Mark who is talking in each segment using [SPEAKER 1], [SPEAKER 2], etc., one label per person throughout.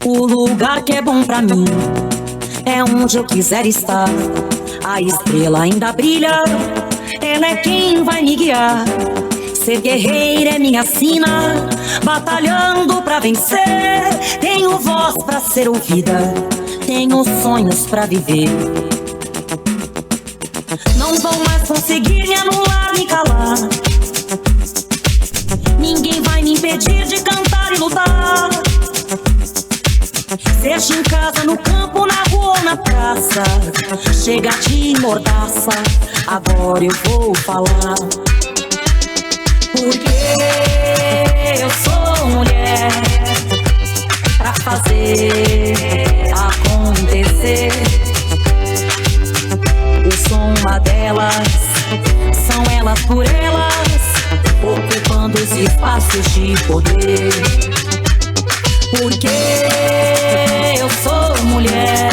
[SPEAKER 1] O lugar que é bom pra mim é onde eu quiser estar. A estrela ainda brilha, ela é quem vai me guiar. Ser guerreira é minha sina, batalhando pra vencer. Tenho voz pra ser ouvida, tenho sonhos pra viver. Não vão mais conseguir me anular, me calar. Ninguém vai me impedir de cantar e lutar. Seja em casa, no campo, na rua ou na praça, chega de mordaça, agora eu vou falar. Porque eu sou mulher pra fazer acontecer. Eu sou uma delas, são elas por elas, ocupando os espaços de poder. Porque eu sou mulher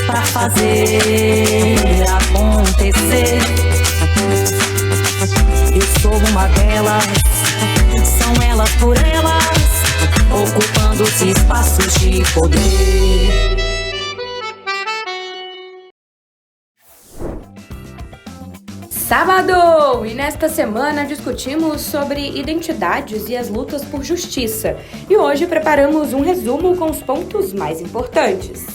[SPEAKER 1] pra fazer acontecer. Eu sou uma delas, são elas por elas, ocupando os espaços de poder.
[SPEAKER 2] Sábado! E nesta semana discutimos sobre identidades e as lutas por justiça. E hoje preparamos um resumo com os pontos mais importantes.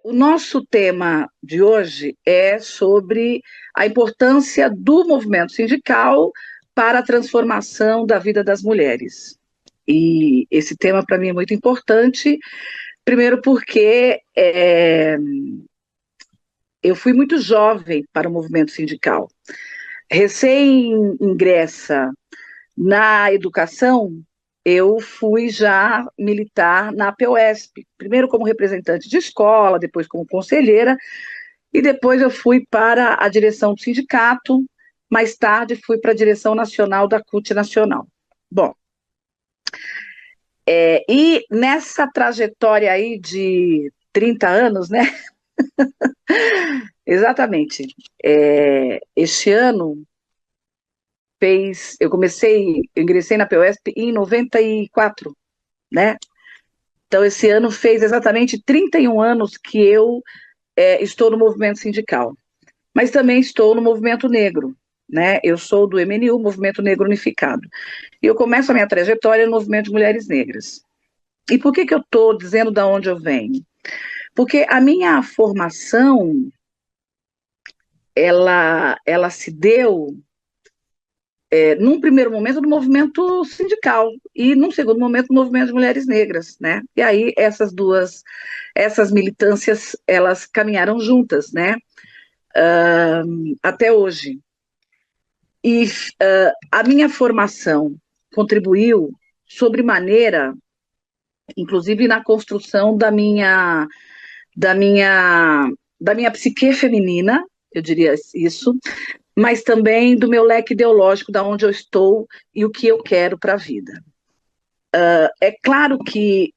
[SPEAKER 3] O nosso tema de hoje é sobre a importância do movimento sindical para a transformação da vida das mulheres. E esse tema para mim é muito importante, primeiro porque eu fui muito jovem para o movimento sindical. Recém-ingressa na educação, eu fui já militar na APEUESP, primeiro como representante de escola, depois como conselheira, e depois eu fui para a direção do sindicato, mais tarde fui para a direção nacional da CUT Nacional. Bom, e nessa trajetória aí de 30 anos, né? Exatamente. Este ano eu ingressei na APEUESP em 94, né? Então esse ano fez exatamente 31 anos que eu estou no movimento sindical, mas também estou no movimento negro, né? Eu sou do MNU, Movimento Negro Unificado, e eu começo a minha trajetória no movimento de mulheres negras. E por que eu estou dizendo de onde eu venho? Porque a minha formação, ela se deu, num primeiro momento, no movimento sindical, e num segundo momento, no movimento de mulheres negras, né? E aí, essas militâncias, elas caminharam juntas, né? Até hoje. E a minha formação contribuiu sobremaneira, inclusive na construção da minha psique feminina, eu diria isso, mas também do meu leque ideológico, da onde eu estou e o que eu quero para a vida. É claro que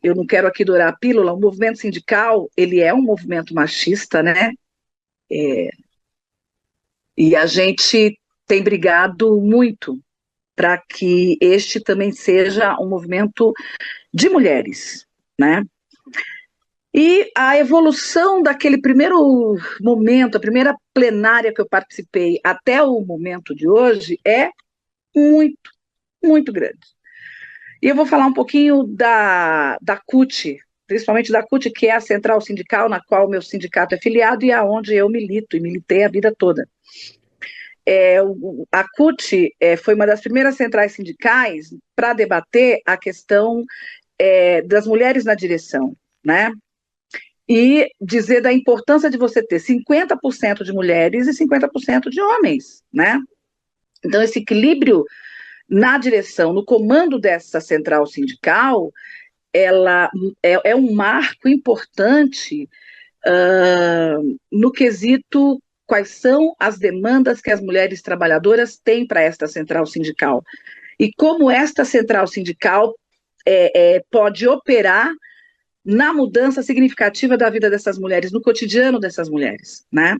[SPEAKER 3] eu não quero aqui dourar a pílula, o movimento sindical, ele é um movimento machista, né? E a gente tem brigado muito para que este também seja um movimento de mulheres, né? E a evolução daquele primeiro momento, a primeira plenária que eu participei até o momento de hoje é muito, muito grande. E eu vou falar um pouquinho da CUT, principalmente da CUT, que é a central sindical na qual o meu sindicato é filiado e aonde eu milito e militei a vida toda. A CUT foi uma das primeiras centrais sindicais para debater a questão das mulheres na direção, né? E dizer da importância de você ter 50% de mulheres e 50% de homens, né? Então, esse equilíbrio na direção, no comando dessa central sindical, ela é um marco importante no quesito quais são as demandas que as mulheres trabalhadoras têm para esta central sindical e como esta central sindical pode operar na mudança significativa da vida dessas mulheres, no cotidiano dessas mulheres, né?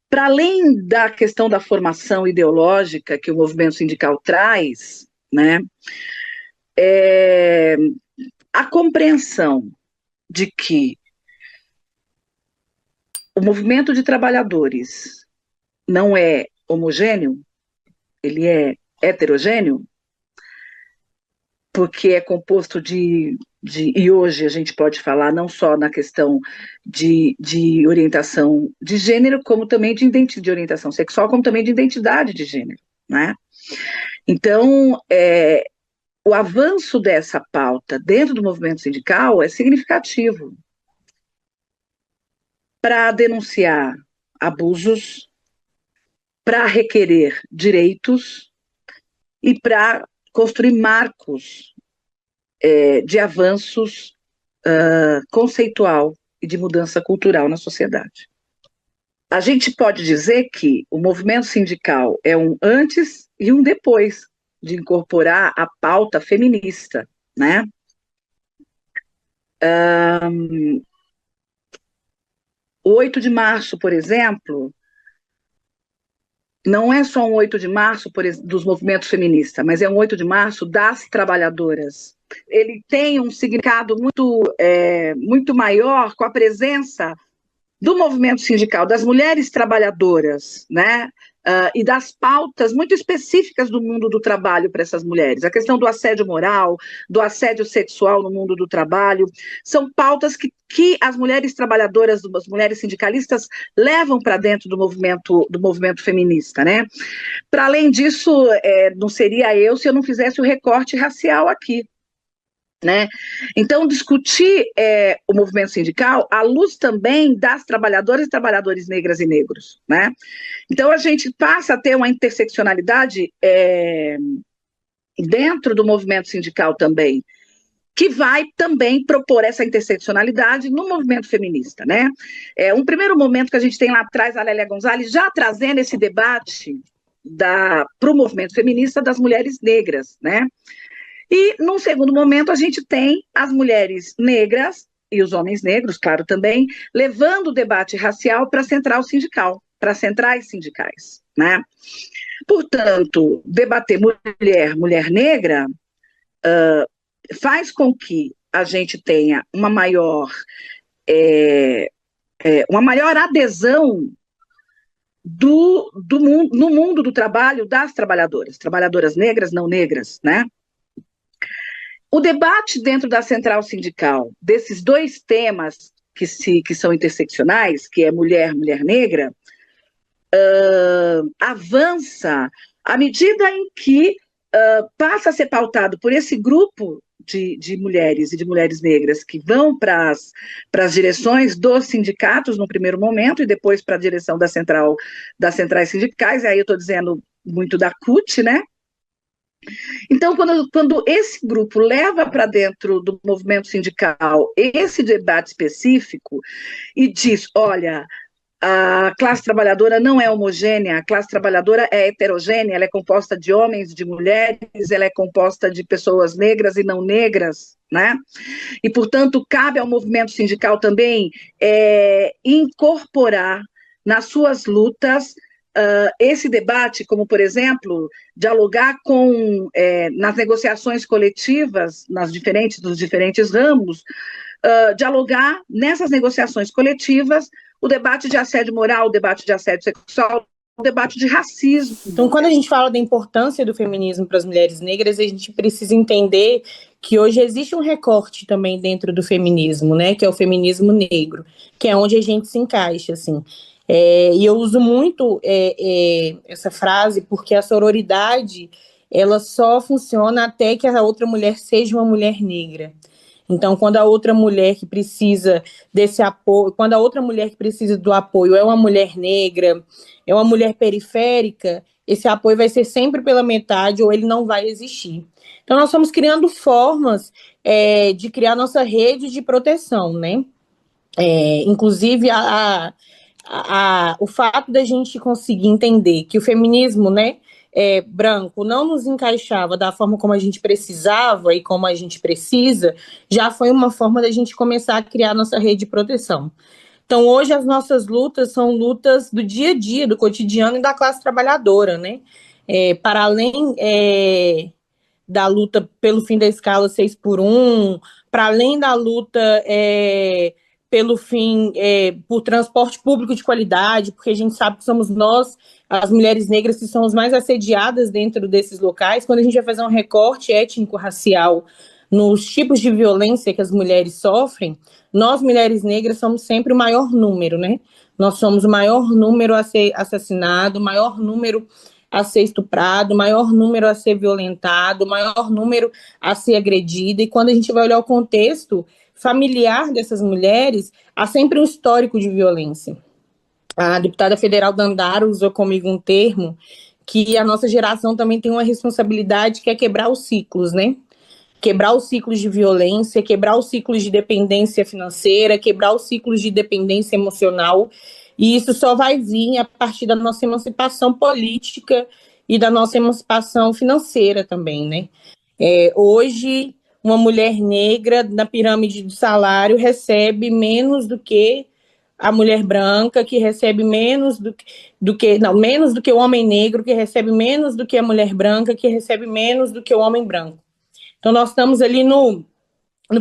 [SPEAKER 3] Para além da questão da formação ideológica que o movimento sindical traz, né, a compreensão de que o movimento de trabalhadores não é homogêneo, ele é heterogêneo, porque é composto e hoje a gente pode falar não só na questão de orientação de gênero, como também de orientação sexual, como também de identidade de gênero, né? Então, o avanço dessa pauta dentro do movimento sindical é significativo para denunciar abusos, para requerer direitos e para construir marcos de avanços conceitual e de mudança cultural na sociedade. A gente pode dizer que o movimento sindical é um antes e um depois de incorporar a pauta feminista, né? O 8 de março, por exemplo, não é só um 8 de março dos movimentos feministas, mas é um 8 de março das trabalhadoras. Ele tem um significado muito maior com a presença do movimento sindical, das mulheres trabalhadoras, né? E das pautas muito específicas do mundo do trabalho para essas mulheres. A questão do assédio moral, do assédio sexual no mundo do trabalho, são pautas que as mulheres trabalhadoras, as mulheres sindicalistas levam para dentro do movimento feminista, né? Para além disso, não seria eu se eu não fizesse o recorte racial aqui, né? Então, discutir o movimento sindical à luz também das trabalhadoras e trabalhadores negras e negros, né? Então, a gente passa a ter uma interseccionalidade dentro do movimento sindical também, que vai também propor essa interseccionalidade no movimento feminista, né? Um primeiro momento que a gente tem lá atrás, a Lélia Gonzalez já trazendo esse debate para o movimento feminista das mulheres negras, né? E, num segundo momento, a gente tem as mulheres negras e os homens negros, claro, também, levando o debate racial para a central sindical, para as centrais sindicais, né? Portanto, debater mulher negra faz com que a gente tenha uma maior adesão no mundo do trabalho das trabalhadoras negras, não negras, né? O debate dentro da central sindical desses dois temas que são interseccionais, que é mulher negra, avança à medida em que passa a ser pautado por esse grupo de mulheres e de mulheres negras que vão para as direções dos sindicatos no primeiro momento e depois para a direção das centrais sindicais, e aí eu estou dizendo muito da CUT, né? Então, quando esse grupo leva para dentro do movimento sindical esse debate específico e diz, olha, a classe trabalhadora não é homogênea, a classe trabalhadora é heterogênea, ela é composta de homens, de mulheres, ela é composta de pessoas negras e não negras, né? E, portanto, cabe ao movimento sindical também incorporar nas suas lutas esse debate, como, por exemplo, dialogar nas negociações coletivas, dos diferentes ramos, dialogar nessas negociações coletivas o debate de assédio moral, o debate de assédio sexual, o debate de racismo.
[SPEAKER 4] Então, quando a gente fala da importância do feminismo para as mulheres negras, a gente precisa entender que hoje existe um recorte também dentro do feminismo, né, que é o feminismo negro, que é onde a gente se encaixa, assim. E eu uso muito essa frase porque a sororidade ela só funciona até que a outra mulher seja uma mulher negra. Então, quando a outra mulher que precisa desse apoio, quando a outra mulher que precisa do apoio é uma mulher negra, é uma mulher periférica, esse apoio vai ser sempre pela metade ou ele não vai existir. Então, nós estamos criando formas de criar nossa rede de proteção, né? Inclusive, o fato da gente conseguir entender que o feminismo, né, branco não nos encaixava da forma como a gente precisava e como a gente precisa, já foi uma forma da gente começar a criar nossa rede de proteção. Então, hoje, as nossas lutas são lutas do dia a dia, do cotidiano e da classe trabalhadora, né? Para além da luta pelo fim da escala 6 por 1, para além da luta pelo fim, por transporte público de qualidade, porque a gente sabe que somos nós, as mulheres negras, que somos mais assediadas dentro desses locais. Quando a gente vai fazer um recorte étnico-racial nos tipos de violência que as mulheres sofrem, nós, mulheres negras, somos sempre o maior número, né? Nós somos o maior número a ser assassinado, o maior número a ser estuprado, o maior número a ser violentado, o maior número a ser agredido. E quando a gente vai olhar o contexto familiar dessas mulheres, há sempre um histórico de violência. A deputada federal Dandara usou comigo um termo que a nossa geração também tem uma responsabilidade, que é quebrar os ciclos, né? Quebrar os ciclos de violência, quebrar os ciclos de dependência financeira, quebrar os ciclos de dependência emocional. E isso só vai vir a partir da nossa emancipação política e da nossa emancipação financeira também, né? Hoje, uma mulher negra na pirâmide do salário recebe menos do que a mulher branca, que recebe menos menos do que o homem negro, que recebe menos do que a mulher branca, que recebe menos do que o homem branco. Então, nós estamos ali no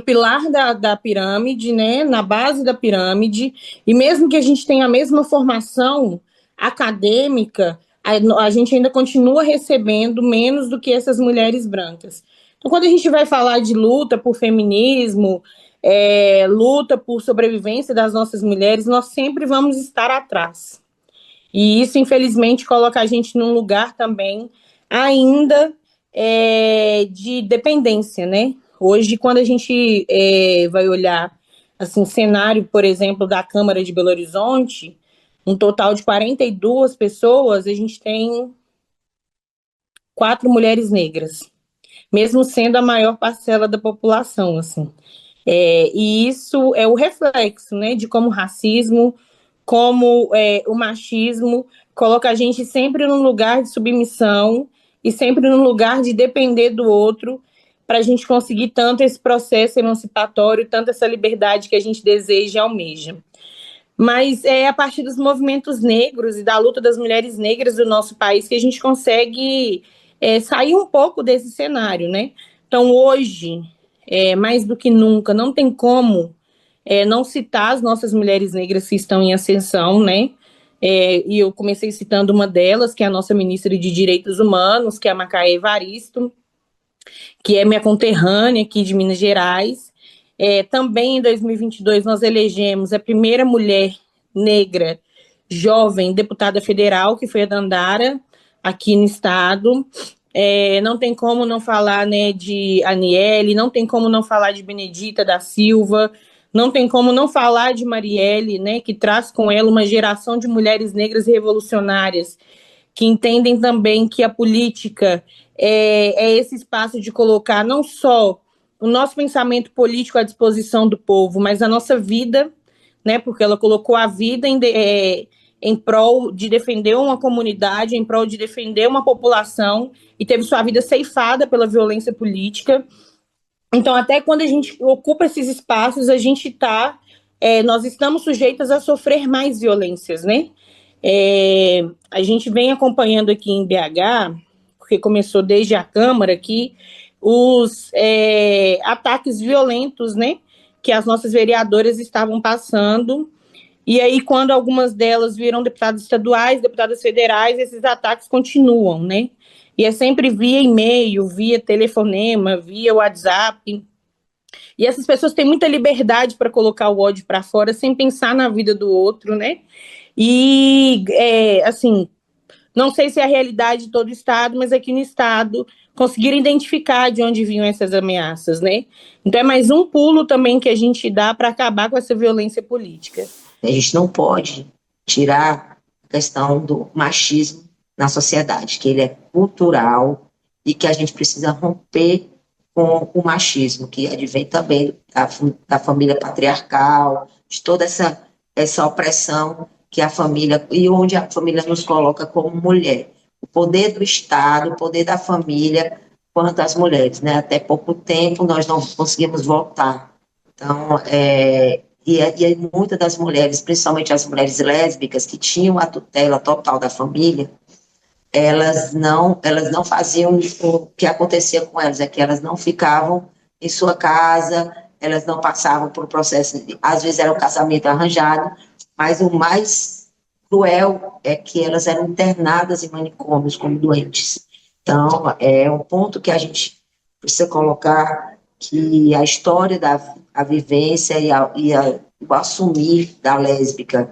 [SPEAKER 4] pilar da pirâmide, né, na base da pirâmide, e mesmo que a gente tenha a mesma formação acadêmica, a gente ainda continua recebendo menos do que essas mulheres brancas. Então, quando a gente vai falar de luta por feminismo, luta por sobrevivência das nossas mulheres, nós sempre vamos estar atrás. E isso, infelizmente, coloca a gente num lugar também ainda de dependência, né? Hoje, quando a gente vai olhar assim, o cenário, por exemplo, da Câmara de Belo Horizonte, um total de 42 pessoas, a gente tem 4 mulheres negras, mesmo sendo a maior parcela da população, assim. E isso é o reflexo, né, de como o racismo, como o machismo coloca a gente sempre num lugar de submissão e sempre num lugar de depender do outro, para a gente conseguir tanto esse processo emancipatório, tanto essa liberdade que a gente deseja e almeja. Mas é a partir dos movimentos negros e da luta das mulheres negras do nosso país que a gente consegue sair um pouco desse cenário, né? Então, hoje, mais do que nunca, não tem como não citar as nossas mulheres negras que estão em ascensão, né? E eu comecei citando uma delas, que é a nossa ministra de Direitos Humanos, que é a Macaé Evaristo, que é minha conterrânea aqui de Minas Gerais. Também em 2022 nós elegemos a primeira mulher negra jovem deputada federal, que foi a Dandara, aqui no estado. Não tem como não falar, né, de Aniele, não tem como não falar de Benedita da Silva, não tem como não falar de Marielle, né, que traz com ela uma geração de mulheres negras revolucionárias, que entendem também que a política é esse espaço de colocar não só o nosso pensamento político à disposição do povo, mas a nossa vida, né, porque ela colocou a vida em prol de defender uma comunidade, em prol de defender uma população, e teve sua vida ceifada pela violência política. Então, até quando a gente ocupa esses espaços, nós estamos sujeitas a sofrer mais violências, né? A gente vem acompanhando aqui em BH, porque começou desde a Câmara aqui, os ataques violentos, né, que as nossas vereadoras estavam passando. E aí, quando algumas delas viram deputadas estaduais, deputadas federais, esses ataques continuam, né? E é sempre via e-mail, via telefonema, via WhatsApp. E essas pessoas têm muita liberdade para colocar o ódio para fora, sem pensar na vida do outro, né? E, assim, não sei se é a realidade de todo o estado, mas aqui no estado conseguiram identificar de onde vinham essas ameaças, né? Então é mais um pulo também que a gente dá para acabar com essa violência política.
[SPEAKER 5] A gente não pode tirar a questão do machismo na sociedade, que ele é cultural e que a gente precisa romper com o machismo, que advém também da família patriarcal, de toda essa opressão que a família, e onde a família nos coloca como mulher. o poder do Estado, o poder da família, quanto às mulheres, né? Até pouco tempo nós não conseguimos votar. Então, e muitas das mulheres, principalmente as mulheres lésbicas, que tinham a tutela total da família, elas não faziam o que acontecia com elas, é que elas não ficavam em sua casa, elas não passavam por processo, às vezes era um casamento arranjado, mas o mais cruel é que elas eram internadas em manicômios como doentes. Então, é um ponto que a gente precisa colocar, que a história a vivência o assumir da lésbica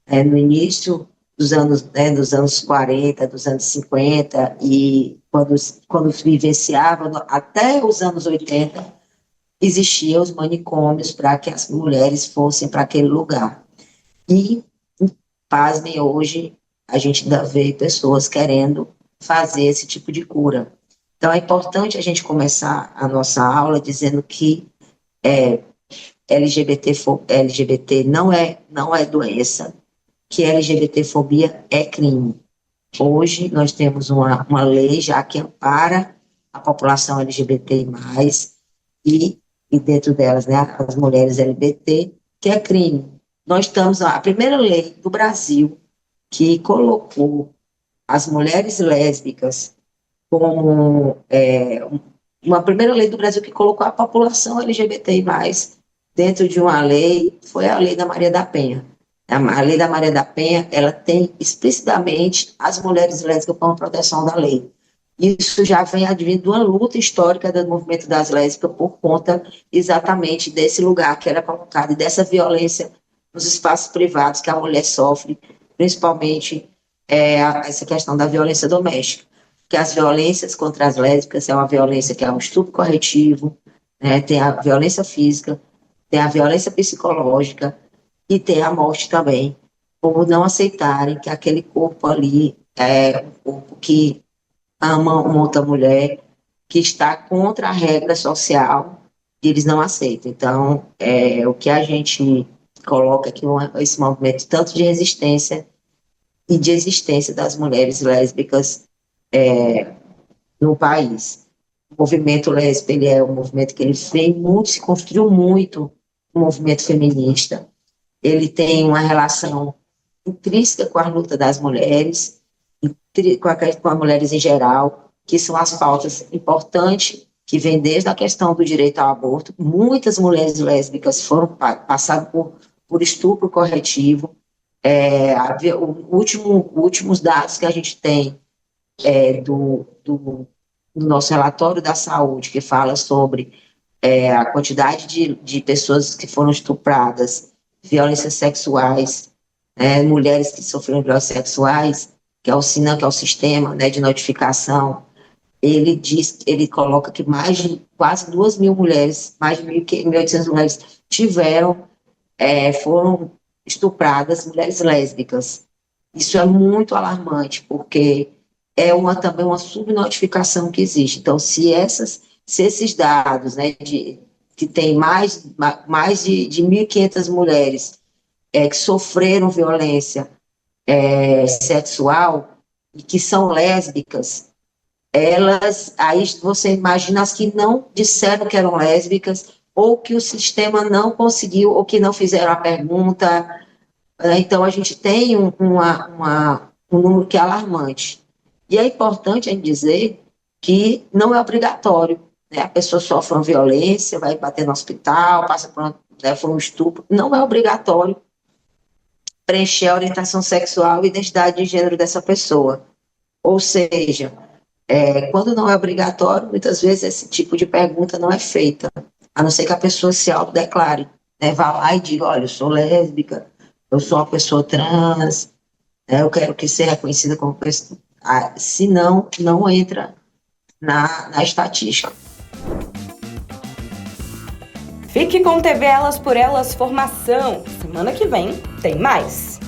[SPEAKER 5] no início dos anos 40, dos anos 50, e quando vivenciava, até os anos 80, existiam os manicômios para que as mulheres fossem para aquele lugar. E, pasmem, hoje a gente ainda vê pessoas querendo fazer esse tipo de cura. Então, é importante a gente começar a nossa aula dizendo que LGBT não é doença, que LGBTfobia é crime. Hoje, nós temos uma lei já que ampara a população LGBT+, e dentro delas, né, as mulheres LGBT, que é crime. Nós estamos, a primeira lei do Brasil que colocou as mulheres lésbicas como uma primeira lei do Brasil que colocou a população LGBT+, dentro de uma lei, foi a Lei da Maria da Penha. A Lei da Maria da Penha, ela tem explicitamente as mulheres lésbicas como proteção da lei. Isso já vem advindo de uma luta histórica do movimento das lésbicas por conta exatamente desse lugar que era colocado e dessa violência nos espaços privados que a mulher sofre, principalmente essa questão da violência doméstica. Porque as violências contra as lésbicas é uma violência que é um estupro corretivo, né, tem a violência física, tem a violência psicológica, e tem a morte também, por não aceitarem que aquele corpo ali é um corpo que ama uma outra mulher, que está contra a regra social, e eles não aceitam. Então, o que a gente coloca aqui, esse movimento tanto de resistência e de existência das mulheres lésbicas no país. O movimento lésbico, ele é um movimento que ele vem muito, se construiu muito, um movimento feminista. Ele tem uma relação intrínseca com a luta das mulheres, com as mulheres em geral, que são as pautas importantes, que vem desde a questão do direito ao aborto. Muitas mulheres lésbicas foram passadas por estupro corretivo. Últimos dados que a gente tem do nosso relatório da saúde, que fala sobre a quantidade de pessoas que foram estupradas, violências sexuais, mulheres que sofreram violências sexuais, que é o SINAM, que é o sistema, né, de notificação, ele coloca que mais de quase 2.000 mulheres, mais de 1.800 mulheres foram estupradas, mulheres lésbicas. Isso é muito alarmante, porque também uma subnotificação que existe. Então, se esses dados, né, que tem mais de 1.500 mulheres que sofreram violência sexual e que são lésbicas, aí você imagina as que não disseram que eram lésbicas, ou que o sistema não conseguiu, ou que não fizeram a pergunta. Então, a gente tem um número que é alarmante. E é importante a gente dizer que não é obrigatório, né? A pessoa sofre uma violência, vai bater no hospital, passa por um estupro, não é obrigatório preencher a orientação sexual e identidade de gênero dessa pessoa. Ou seja, quando não é obrigatório, muitas vezes esse tipo de pergunta não é feita, a não ser que a pessoa se autodeclare, né? Vá lá e diga, olha, eu sou lésbica, eu sou uma pessoa trans, eu quero que seja reconhecida como pessoa. Se não entra na estatística.
[SPEAKER 2] Fique com TV Elas por Elas Formação. Semana que vem tem mais.